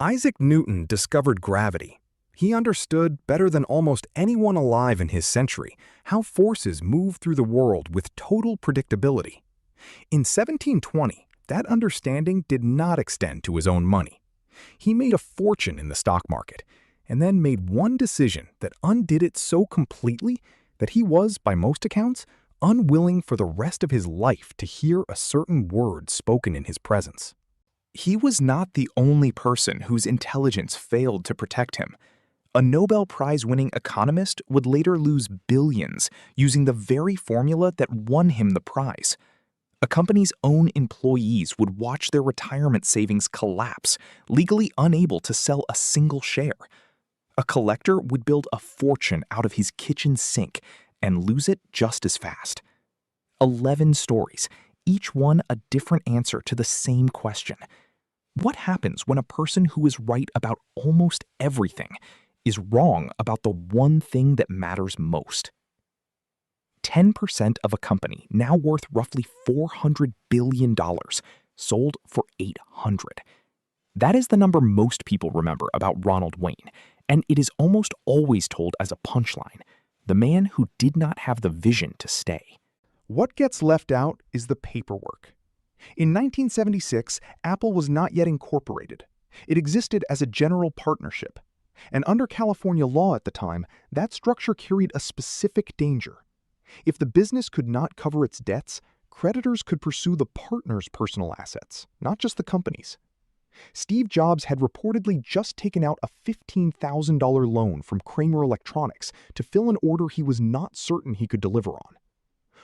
Isaac Newton discovered gravity. He understood, better than almost anyone alive in his century, how forces move through the world with total predictability. In 1720, that understanding did not extend to his own money. He made a fortune in the stock market, and then made one decision that undid it so completely that he was, by most accounts, unwilling for the rest of his life to hear a certain word spoken in his presence. He was not the only person whose intelligence failed to protect him. A Nobel Prize-winning economist would later lose billions using the very formula that won him the prize. A company's own employees would watch their retirement savings collapse, legally unable to sell a single share. A collector would build a fortune out of his kitchen sink and lose it just as fast. 11 stories, each one a different answer to the same question. What happens when a person who is right about almost everything is wrong about the one thing that matters most? 10% of a company now worth roughly $400 billion sold for $800. That is the number most people remember about Ronald Wayne, and it is almost always told as a punchline: the man who did not have the vision to stay. What gets left out is the paperwork. In 1976, Apple was not yet incorporated. It existed as a general partnership. And under California law at the time, that structure carried a specific danger. If the business could not cover its debts, creditors could pursue the partner's personal assets, not just the company's. Steve Jobs had reportedly just taken out a $15,000 loan from Kramer Electronics to fill an order he was not certain he could deliver on.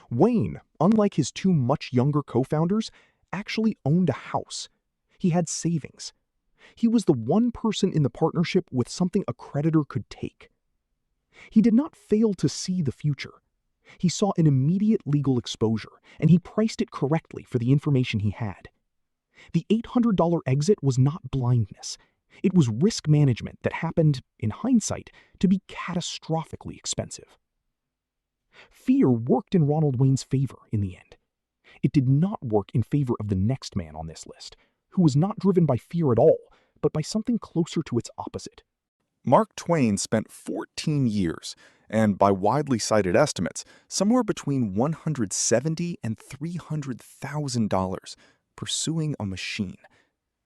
Wayne, unlike his two much younger co-founders, actually owned a house. He had savings. He was the one person in the partnership with something a creditor could take. He did not fail to see the future. He saw an immediate legal exposure, and he priced it correctly for the information he had. The $800 exit was not blindness. It was risk management that happened, in hindsight, to be catastrophically expensive. Fear worked in Ronald Wayne's favor in the end. It did not work in favor of the next man on this list, who was not driven by fear at all, but by something closer to its opposite. Mark Twain spent 14 years, and by widely cited estimates, somewhere between $170,000 and $300,000, pursuing a machine.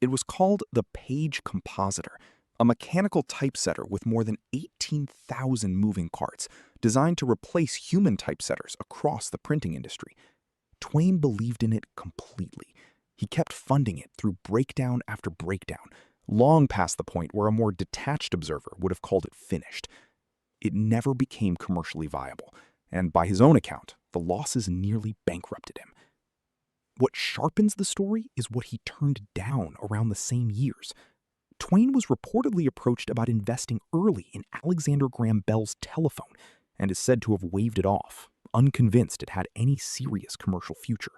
It was called the Page Compositor, a mechanical typesetter with more than 18,000 moving parts, designed to replace human typesetters across the printing industry. Twain believed in it completely. He kept funding it through breakdown after breakdown, long past the point where a more detached observer would have called it finished. It never became commercially viable, and by his own account, the losses nearly bankrupted him. What sharpens the story is what he turned down around the same years. Twain was reportedly approached about investing early in Alexander Graham Bell's telephone, and is said to have waved it off, unconvinced it had any serious commercial future.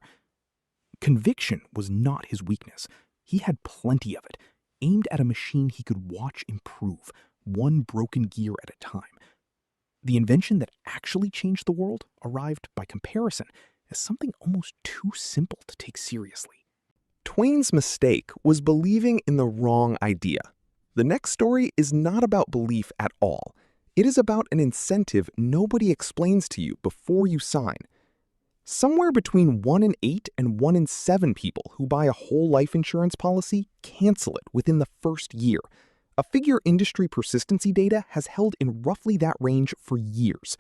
Conviction was not his weakness. He had plenty of it, aimed at a machine he could watch improve, one broken gear at a time. The invention that actually changed the world arrived, by comparison, as something almost too simple to take seriously. Twain's mistake was believing in the wrong idea. The next story is not about belief at all. It is about an incentive nobody explains to you before you sign. Somewhere between 1 in 8 and 1 in 7 people who buy a whole life insurance policy cancel it within the first year. A figure industry persistency data has held in roughly that range for years.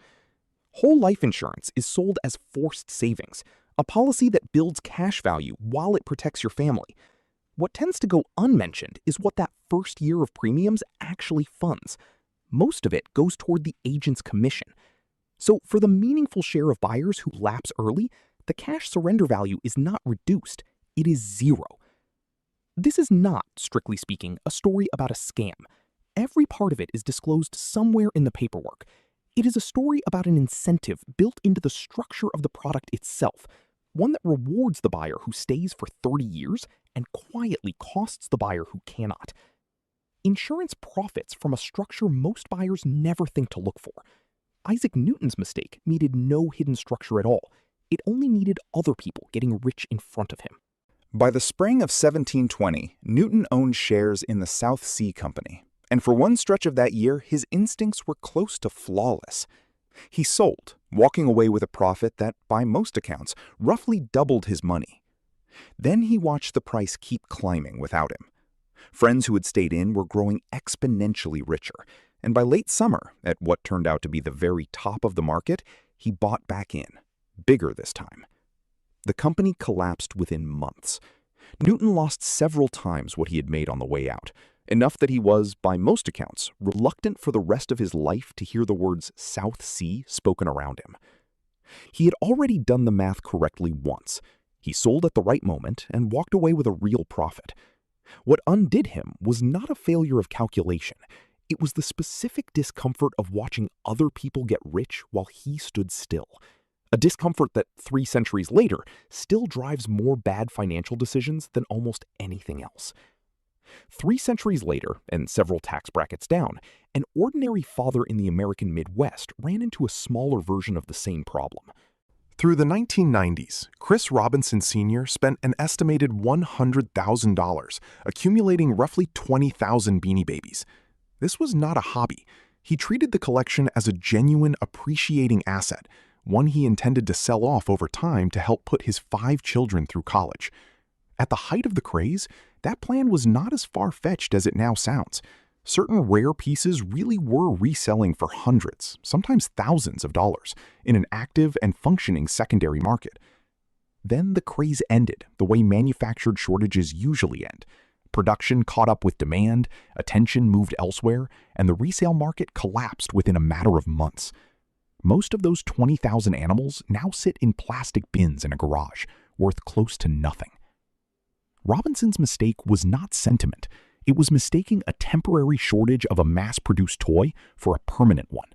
Whole life insurance is sold as forced savings, a policy that builds cash value while it protects your family. What tends to go unmentioned is what that first year of premiums actually funds. Most of it goes toward the agent's commission. So for the meaningful share of buyers who lapse early, the cash surrender value is not reduced, it is zero. This is not, strictly speaking, a story about a scam. Every part of it is disclosed somewhere in the paperwork. It is a story about an incentive built into the structure of the product itself, one that rewards the buyer who stays for 30 years and quietly costs the buyer who cannot. Insurance profits from a structure most buyers never think to look for. Isaac Newton's mistake needed no hidden structure at all. It only needed other people getting rich in front of him. By the spring of 1720, Newton owned shares in the South Sea Company, and for one stretch of that year, his instincts were close to flawless. He sold, walking away with a profit that, by most accounts, roughly doubled his money. Then he watched the price keep climbing without him. Friends who had stayed in were growing exponentially richer, and by late summer, at what turned out to be the very top of the market, he bought back in, bigger this time. The company collapsed within months. Newton lost several times what he had made on the way out, enough that he was, by most accounts, reluctant for the rest of his life to hear the words South Sea spoken around him. He had already done the math correctly once. He sold at the right moment and walked away with a real profit. What undid him was not a failure of calculation. It was the specific discomfort of watching other people get rich while he stood still. A discomfort that 3 centuries later still drives more bad financial decisions than almost anything else. 3 centuries later, and several tax brackets down, an ordinary father in the American Midwest ran into a smaller version of the same problem. Through the 1990s, Chris Robinson Sr. spent an estimated $100,000 accumulating roughly 20,000 Beanie Babies. This was not a hobby. He treated the collection as a genuine appreciating asset, one he intended to sell off over time to help put his 5 children through college. At the height of the craze, that plan was not as far-fetched as it now sounds. Certain rare pieces really were reselling for hundreds, sometimes thousands of dollars, in an active and functioning secondary market. Then the craze ended the way manufactured shortages usually end. Production caught up with demand, attention moved elsewhere, and the resale market collapsed within a matter of months. Most of those 20,000 animals now sit in plastic bins in a garage, worth close to nothing. Robinson's mistake was not sentiment. It was mistaking a temporary shortage of a mass-produced toy for a permanent one.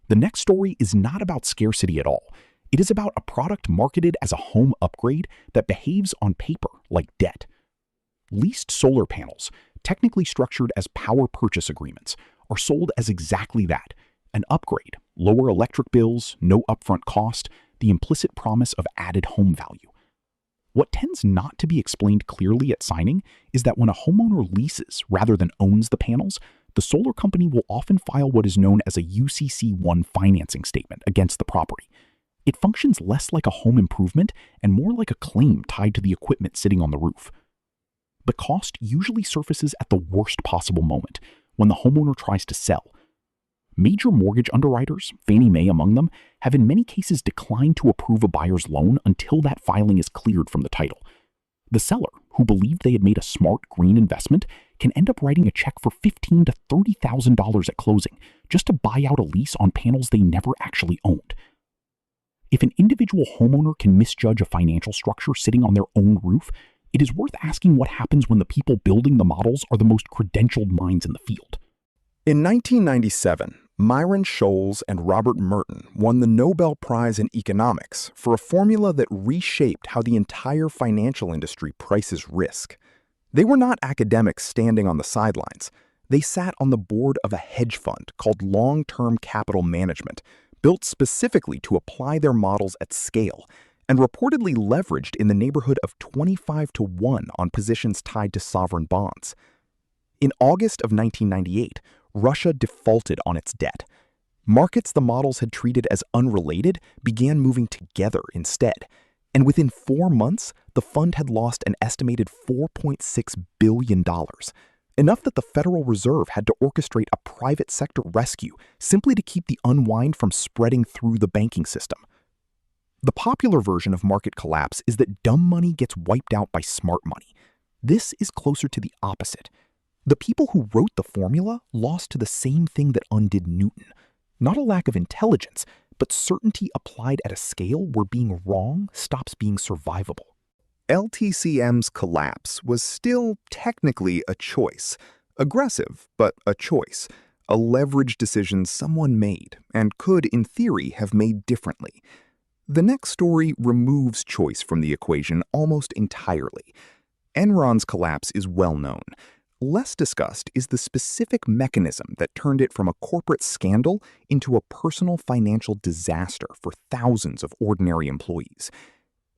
The next story is not about scarcity at all. It is about a product marketed as a home upgrade that behaves on paper like debt. Leased solar panels, technically structured as power purchase agreements, are sold as exactly that, an upgrade, lower electric bills, no upfront cost, the implicit promise of added home value. What tends not to be explained clearly at signing is that when a homeowner leases rather than owns the panels, the solar company will often file what is known as a UCC-1 financing statement against the property. It functions less like a home improvement and more like a claim tied to the equipment sitting on the roof. The cost usually surfaces at the worst possible moment, when the homeowner tries to sell. Major mortgage underwriters, Fannie Mae among them, have in many cases declined to approve a buyer's loan until that filing is cleared from the title. The seller, who believed they had made a smart green investment, can end up writing a check for $15,000 to $30,000 at closing just to buy out a lease on panels they never actually owned. If an individual homeowner can misjudge a financial structure sitting on their own roof, it is worth asking what happens when the people building the models are the most credentialed minds in the field. In 1997, Myron Scholes and Robert Merton won the Nobel Prize in Economics for a formula that reshaped how the entire financial industry prices risk. They were not academics standing on the sidelines. They sat on the board of a hedge fund called Long-Term Capital Management, built specifically to apply their models at scale, and reportedly leveraged in the neighborhood of 25-1 on positions tied to sovereign bonds. In August of 1998, Russia defaulted on its debt. Markets the models had treated as unrelated began moving together instead, and within 4 months, the fund had lost an estimated $4.6 billion, enough that the Federal Reserve had to orchestrate a private sector rescue simply to keep the unwind from spreading through the banking system. The popular version of market collapse is that dumb money gets wiped out by smart money. This is closer to the opposite. The people who wrote the formula lost to the same thing that undid Newton. Not a lack of intelligence, but certainty applied at a scale where being wrong stops being survivable. LTCM's collapse was still technically a choice. Aggressive, but a choice. A leveraged decision someone made and could, in theory, have made differently. The next story removes choice from the equation almost entirely. Enron's collapse is well known. Less discussed is the specific mechanism that turned it from a corporate scandal into a personal financial disaster for thousands of ordinary employees.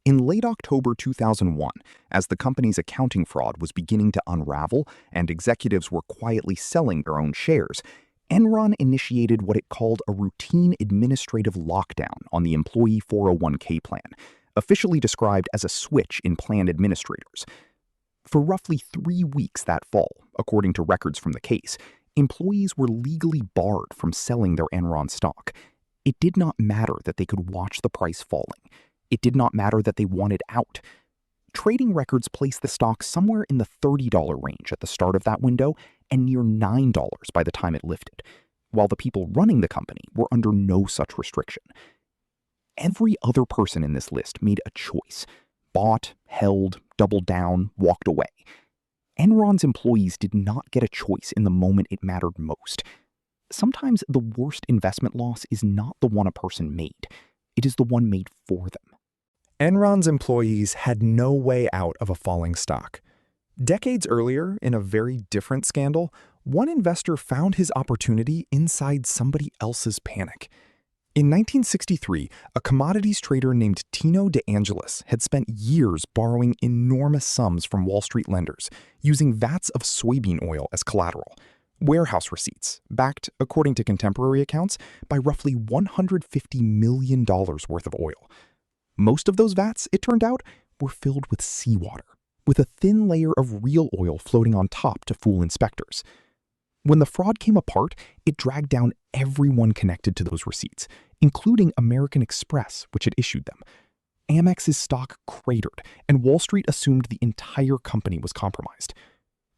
In late October 2001, as the company's accounting fraud was beginning to unravel and executives were quietly selling their own shares, Enron initiated what it called a routine administrative lockdown on the employee 401k plan, officially described as a switch in plan administrators. For roughly 3 weeks that fall, according to records from the case, employees were legally barred from selling their Enron stock. It did not matter that they could watch the price falling. It did not matter that they wanted out. Trading records placed the stock somewhere in the $30 range at the start of that window and near $9 by the time it lifted, while the people running the company were under no such restriction. Every other person in this list made a choice: bought, held, doubled down, walked away. Enron's employees did not get a choice in the moment it mattered most. Sometimes the worst investment loss is not the one a person made. It is the one made for them. Enron's employees had no way out of a falling stock. Decades earlier, in a very different scandal, one investor found his opportunity inside somebody else's panic. In 1963, a commodities trader named Tino De Angelis had spent years borrowing enormous sums from Wall Street lenders, using vats of soybean oil as collateral. Warehouse receipts, backed, according to contemporary accounts, by roughly $150 million worth of oil. Most of those vats, it turned out, were filled with seawater, with a thin layer of real oil floating on top to fool inspectors. When the fraud came apart, it dragged down everyone connected to those receipts, including American Express, which had issued them. Amex's stock cratered, and Wall Street assumed the entire company was compromised.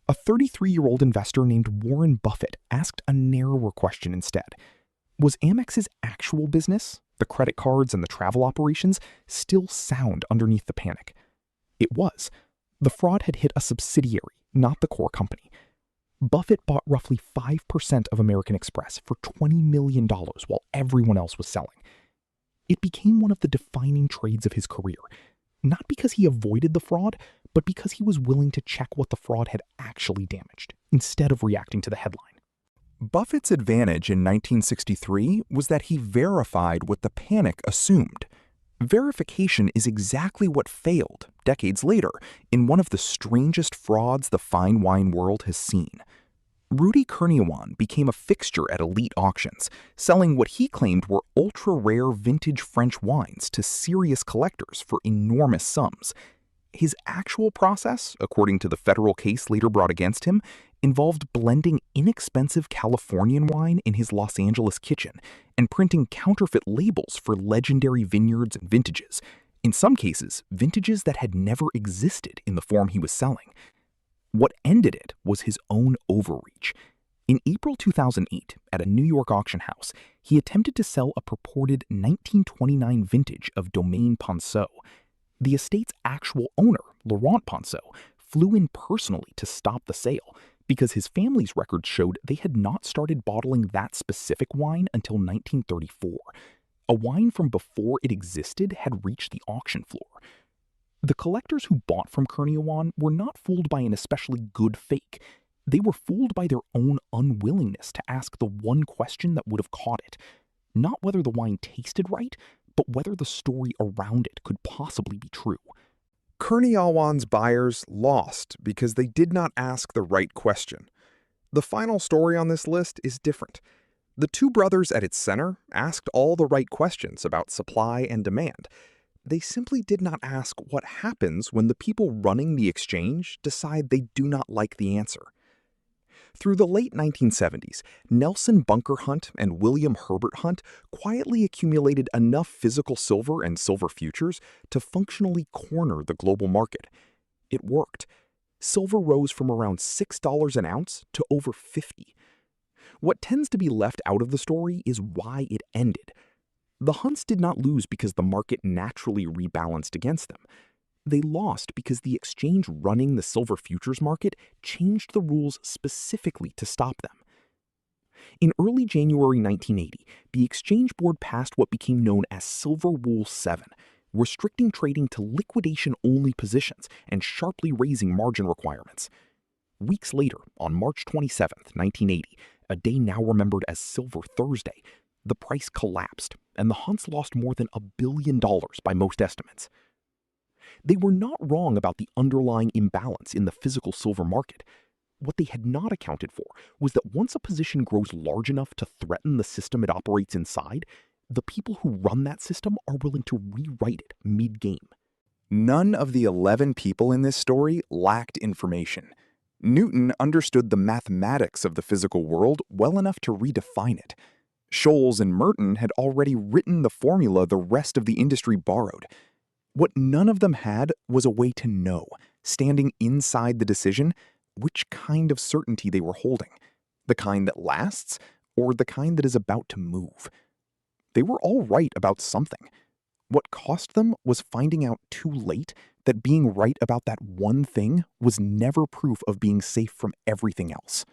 A 33-year-old investor named Warren Buffett asked a narrower question instead. Was Amex's actual business, the credit cards and the travel operations, still sound underneath the panic? It was. The fraud had hit a subsidiary, not the core company. Buffett bought roughly 5% of American Express for $20 million while everyone else was selling. It became one of the defining trades of his career, not because he avoided the fraud, but because he was willing to check what the fraud had actually damaged, instead of reacting to the headline. Buffett's advantage in 1963 was that he verified what the panic assumed. Verification is exactly what failed, decades later, in one of the strangest frauds the fine wine world has seen. Rudy Kurniawan became a fixture at elite auctions, selling what he claimed were ultra-rare vintage French wines to serious collectors for enormous sums. His actual process, according to the federal case later brought against him, involved blending inexpensive Californian wine in his Los Angeles kitchen and printing counterfeit labels for legendary vineyards and vintages, in some cases, vintages that had never existed in the form he was selling. What ended it was his own overreach. In April 2008, at a New York auction house, he attempted to sell a purported 1929 vintage of Domaine Ponceau. The estate's actual owner, Laurent Ponceau, flew in personally to stop the sale because his family's records showed they had not started bottling that specific wine until 1934. A wine from before it existed had reached the auction floor. The collectors who bought from Kurniawan were not fooled by an especially good fake. They were fooled by their own unwillingness to ask the one question that would have caught it. Not whether the wine tasted right, but whether the story around it could possibly be true. Kurniawan's buyers lost because they did not ask the right question. The final story on this list is different. The two brothers at its center asked all the right questions about supply and demand. They simply did not ask what happens when the people running the exchange decide they do not like the answer. Through the late 1970s, Nelson Bunker Hunt and William Herbert Hunt quietly accumulated enough physical silver and silver futures to functionally corner the global market. It worked. Silver rose from around $6 an ounce to over $50. What tends to be left out of the story is why it ended. The Hunts did not lose because the market naturally rebalanced against them. They lost because the exchange running the silver futures market changed the rules specifically to stop them. In early January 1980, the exchange board passed what became known as Silver Rule 7, restricting trading to liquidation-only positions and sharply raising margin requirements. Weeks later, on March 27, 1980, a day now remembered as Silver Thursday, the price collapsed, and the Hunts lost more than $1 billion by most estimates. They were not wrong about the underlying imbalance in the physical silver market. What they had not accounted for was that once a position grows large enough to threaten the system it operates inside, the people who run that system are willing to rewrite it mid-game. None of the 11 people in this story lacked information. Newton understood the mathematics of the physical world well enough to redefine it. Scholes and Merton had already written the formula the rest of the industry borrowed. What none of them had was a way to know, standing inside the decision, which kind of certainty they were holding. The kind that lasts, or the kind that is about to move. They were all right about something. What cost them was finding out too late that being right about that one thing was never proof of being safe from everything else.